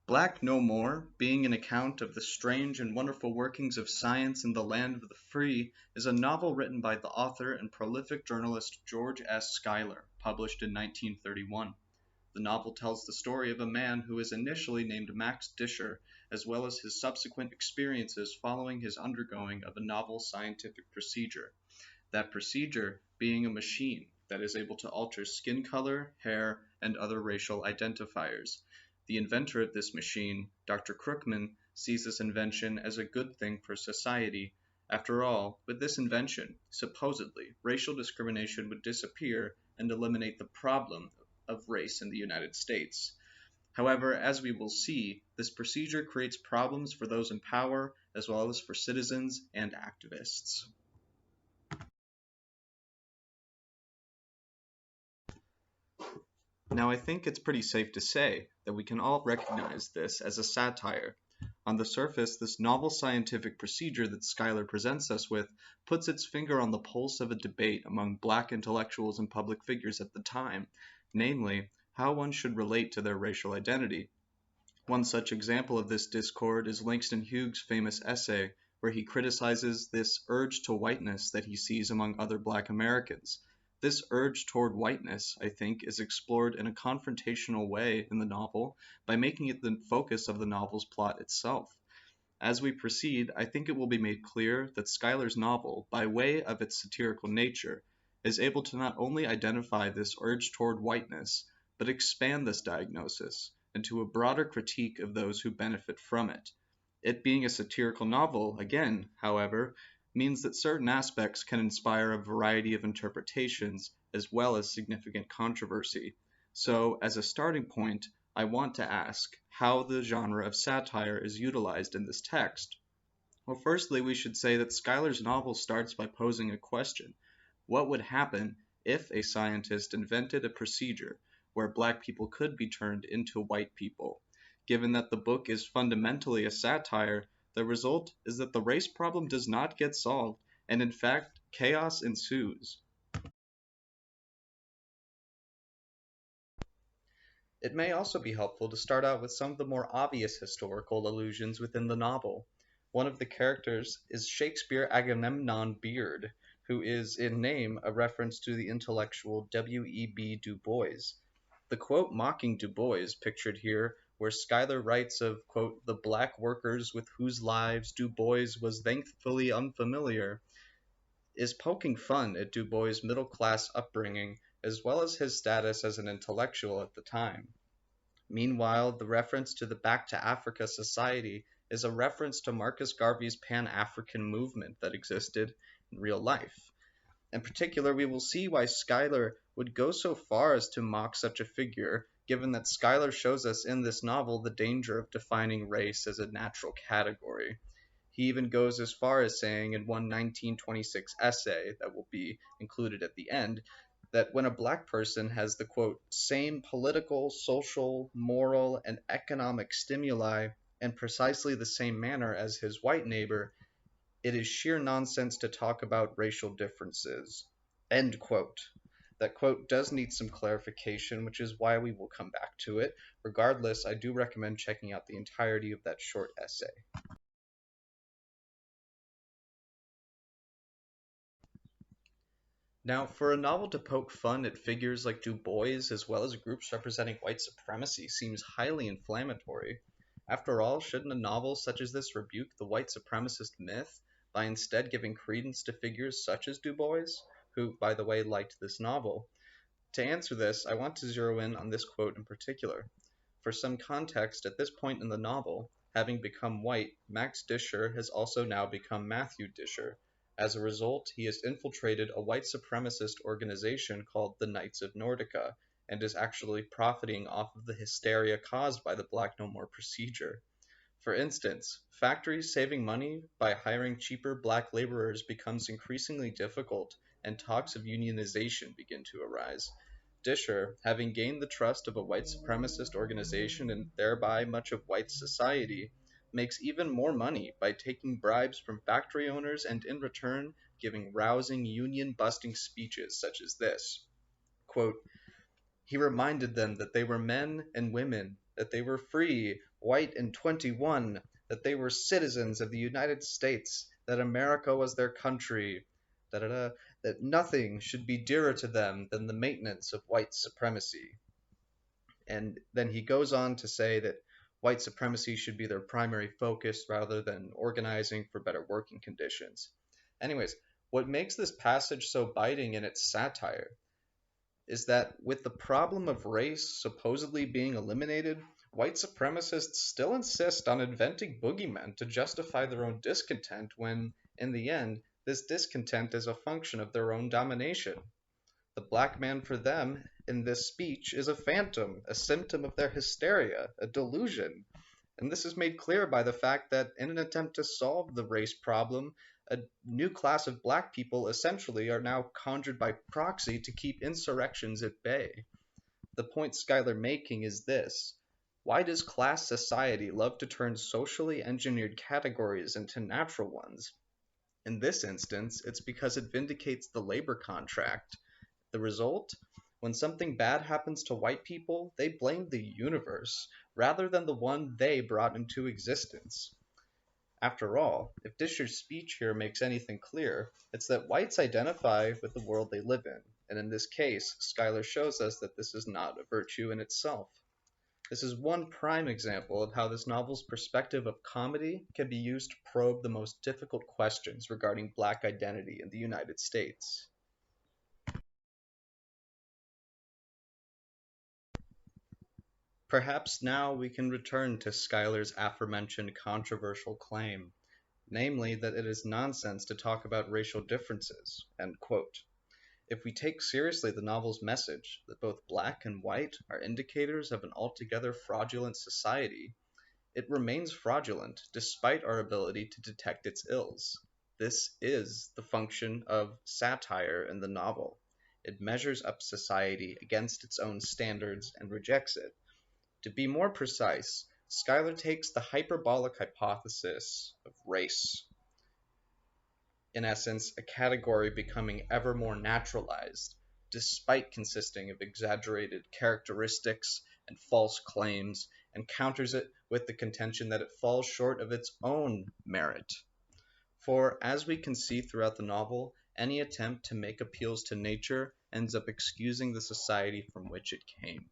Black No More, being an account of the strange and wonderful workings of science in the land of the free, is a novel written by the author and prolific journalist George S. Schuyler, published in 1931. The novel tells the story of a man who is initially named Max Disher, as well as his subsequent experiences following his undergoing of a novel scientific procedure. That procedure being a machine that is able to alter skin color, hair, and other racial identifiers. The inventor of this machine, Dr. Krugman, sees this invention as a good thing for society. After all, with this invention, supposedly, racial discrimination would disappear and eliminate the problem of race in the United States. However, as we will see, this procedure creates problems for those in power as well as for citizens and activists. Now, I think it's pretty safe to say that we can all recognize this as a satire. On the surface, this novel scientific procedure that Schuyler presents us with puts its finger on the pulse of a debate among black intellectuals and public figures at the time, namely, how one should relate to their racial identity. One such example of this discord is Langston Hughes' famous essay, where he criticizes this urge to whiteness that he sees among other black Americans. This urge toward whiteness, I think, is explored in a confrontational way in the novel by making it the focus of the novel's plot itself. As we proceed, I think it will be made clear that Schuyler's novel, by way of its satirical nature, is able to not only identify this urge toward whiteness, but expand this diagnosis into a broader critique of those who benefit from it. It being a satirical novel, again, however, means that certain aspects can inspire a variety of interpretations as well as significant controversy. So, as a starting point, I want to ask how the genre of satire is utilized in this text. Well, firstly, we should say that Schuyler's novel starts by posing a question. What would happen if a scientist invented a procedure where black people could be turned into white people? Given that the book is fundamentally a satire, the result is that the race problem does not get solved, and in fact, chaos ensues. It may also be helpful to start out with some of the more obvious historical allusions within the novel. One of the characters is Shakespeare Agamemnon Beard, who is in name a reference to the intellectual W.E.B. Du Bois. The quote mocking Du Bois pictured here, where Schuyler writes of, quote, the black workers with whose lives Du Bois was thankfully unfamiliar, is poking fun at Du Bois' middle-class upbringing, as well as his status as an intellectual at the time. Meanwhile, the reference to the Back to Africa Society is a reference to Marcus Garvey's Pan-African movement that existed in real life. In particular, we will see why Schuyler would go so far as to mock such a figure, given that Schuyler shows us in this novel the danger of defining race as a natural category. He even goes as far as saying in one 1926 essay that will be included at the end, that when a black person has the, quote, same political, social, moral, and economic stimuli in precisely the same manner as his white neighbor, it is sheer nonsense to talk about racial differences. End quote. That quote does need some clarification, which is why we will come back to it. Regardless, I do recommend checking out the entirety of that short essay. Now, for a novel to poke fun at figures like Du Bois as well as groups representing white supremacy seems highly inflammatory. After all, shouldn't a novel such as this rebuke the white supremacist myth by instead giving credence to figures such as Du Bois, who, by the way, liked this novel? To answer this, I want to zero in on this quote in particular. For some context, at this point in the novel, having become white, Max Disher has also now become Matthew Disher. As a result, he has infiltrated a white supremacist organization called the Knights of Nordica, and is actually profiting off of the hysteria caused by the Black No More procedure. For instance, factories saving money by hiring cheaper black laborers becomes increasingly difficult, and talks of unionization begin to arise. Disher, having gained the trust of a white supremacist organization and thereby much of white society, makes even more money by taking bribes from factory owners and in return giving rousing union-busting speeches such as this. Quote, he reminded them that they were men and women, that they were free, white, and 21, that they were citizens of the United States, that America was their country, da da da, that nothing should be dearer to them than the maintenance of white supremacy. And then he goes on to say that white supremacy should be their primary focus rather than organizing for better working conditions. Anyways, what makes this passage so biting in its satire is that with the problem of race supposedly being eliminated, white supremacists still insist on inventing boogeymen to justify their own discontent when, in the end, this discontent is a function of their own domination. The black man for them in this speech is a phantom, a symptom of their hysteria, a delusion. And this is made clear by the fact that in an attempt to solve the race problem, a new class of black people essentially are now conjured by proxy to keep insurrections at bay. The point Schuyler making is this: why does class society love to turn socially engineered categories into natural ones? In this instance, it's because it vindicates the labor contract. The result? When something bad happens to white people, they blame the universe, rather than the one they brought into existence. After all, if Disher's speech here makes anything clear, it's that whites identify with the world they live in, and in this case, Schuyler shows us that this is not a virtue in itself. This is one prime example of how this novel's perspective of comedy can be used to probe the most difficult questions regarding black identity in the United States. Perhaps now we can return to Schuyler's aforementioned controversial claim, namely that it is nonsense to talk about racial differences, end quote. If we take seriously the novel's message that both black and white are indicators of an altogether fraudulent society, it remains fraudulent despite our ability to detect its ills. This is the function of satire in the novel. It measures up society against its own standards and rejects it. To be more precise, Schuyler takes the hyperbolic hypothesis of race, in essence, a category becoming ever more naturalized, despite consisting of exaggerated characteristics and false claims, and counters it with the contention that it falls short of its own merit. For, as we can see throughout the novel, any attempt to make appeals to nature ends up excusing the society from which it came.